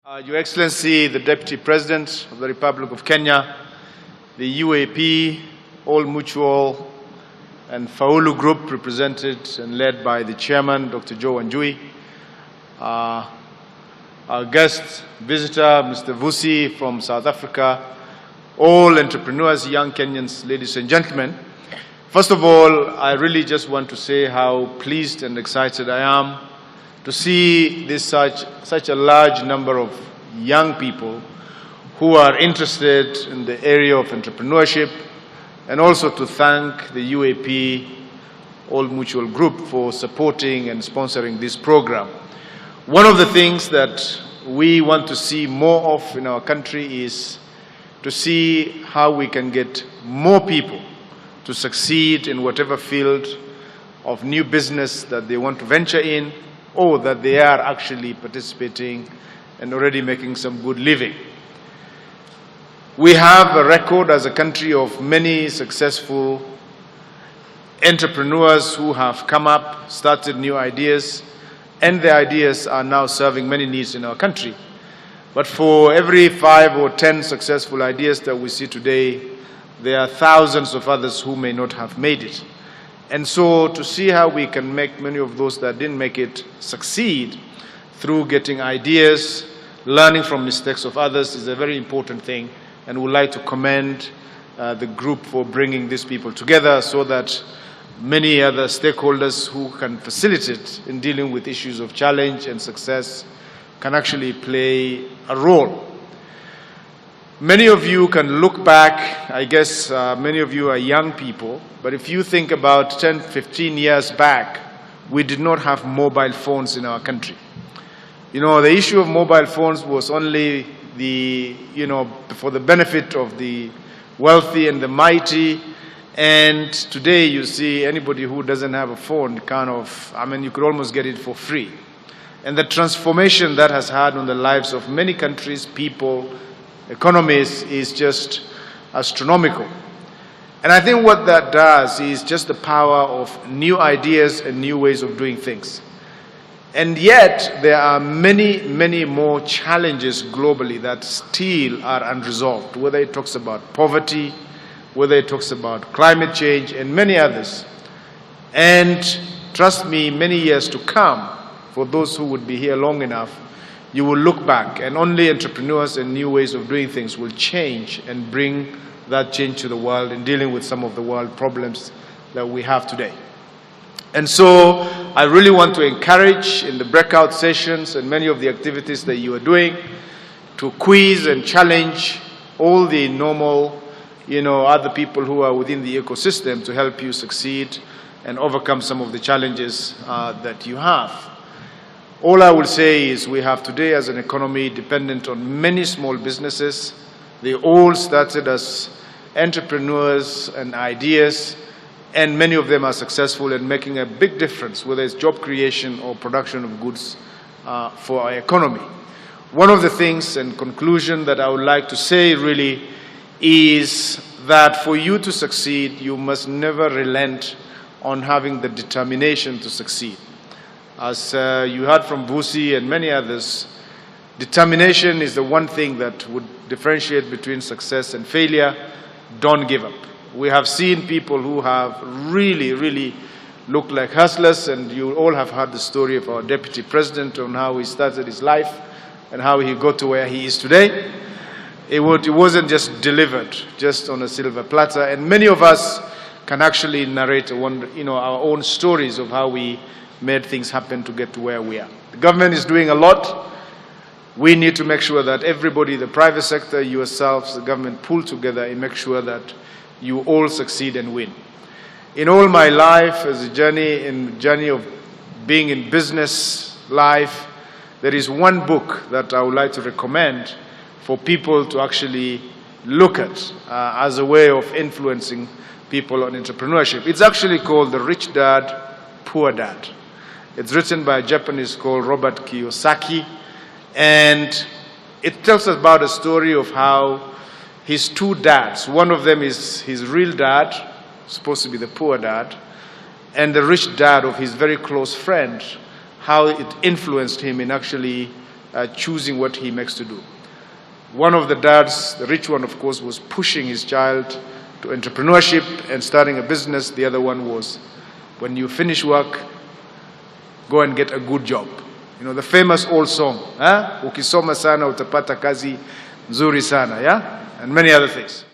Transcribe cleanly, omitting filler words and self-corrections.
Your Excellency, the Deputy President of the Republic of Kenya, the UAP, All Mutual and Faulu Group, represented and led by the Chairman, Dr. Joe Wanjui, our guest visitor, Mr. Vusi from South Africa, all entrepreneurs, young Kenyans, ladies and gentlemen. First of all, I really just want to say how pleased and excited I am to see this such a large number of young people who are interested in the area of entrepreneurship, and also to thank the UAP All Mutual Group for supporting and sponsoring this program. One of the things that we want to see more of in our country is to see how we can get more people to succeed in whatever field of new business that they want to venture in, or that they are actually participating and already making some good living. We have a record as a country of many successful entrepreneurs who have come up, started new ideas, and the ideas are now serving many needs in our country. But for every 5 or 10 successful ideas that we see today, there are thousands of others who may not have made it. And so to see how we can make many of those that didn't make it succeed through getting ideas, learning from mistakes of others, is a very important thing. And we'd like to commend the group for bringing these people together so that many other stakeholders who can facilitate in dealing with issues of challenge and success can actually play a role. Many of you can look back, I guess many of you are young people, but if you think about 10, 15 years back, we did not have mobile phones in our country. You know, the issue of mobile phones was only for the benefit of the wealthy and the mighty. And today you see anybody who doesn't have a phone you could almost get it for free. And the transformation that has had on the lives of many countries, people, economies is just astronomical. And I think what that does is just the power of new ideas and new ways of doing things. And yet there are many, many more challenges globally that still are unresolved, whether it talks about poverty, whether it talks about climate change, and many others. And trust me, many years to come, for those who would be here long enough, you will look back, and only entrepreneurs and new ways of doing things will change and bring that change to the world in dealing with some of the world problems that we have today. And so I really want to encourage in the breakout sessions and many of the activities that you are doing to quiz and challenge all the normal, other people who are within the ecosystem to help you succeed and overcome some of the challenges that you have. All I will say is we have today as an economy dependent on many small businesses. They all started as entrepreneurs and ideas, and many of them are successful in making a big difference, whether it's job creation or production of goods for our economy. One of the things and conclusion that I would like to say really is that for you to succeed, you must never relent on having the determination to succeed. As you heard from Vusi and many others, determination is the one thing that would differentiate between success and failure. Don't give up. We have seen people who have really looked like hustlers, and you all have heard the story of our Deputy President on how he started his life and how he got to where he is today. It wasn't just delivered just on a silver platter, and many of us can actually narrate our own stories of how we made things happen to get to where we are. The government is doing a lot. We need to make sure that everybody, the private sector, yourselves, the government, pull together and make sure that you all succeed and win. In all my life, as a journey of being in business life, there is one book that I would like to recommend for people to actually look at as a way of influencing people on entrepreneurship. It's actually called The Rich Dad, Poor Dad. It's written by a Japanese called Robert Kiyosaki, and it tells us about a story of how his two dads, one of them is his real dad, supposed to be the poor dad, and the rich dad of his very close friend, how it influenced him in actually choosing what he makes to do. One of the dads, the rich one of course, was pushing his child to entrepreneurship and starting a business. The other one was, when you finish work, go and get a good job. You know, the famous old song, ukisoma sana utapata kazi nzuri sana, yeah? And many other things.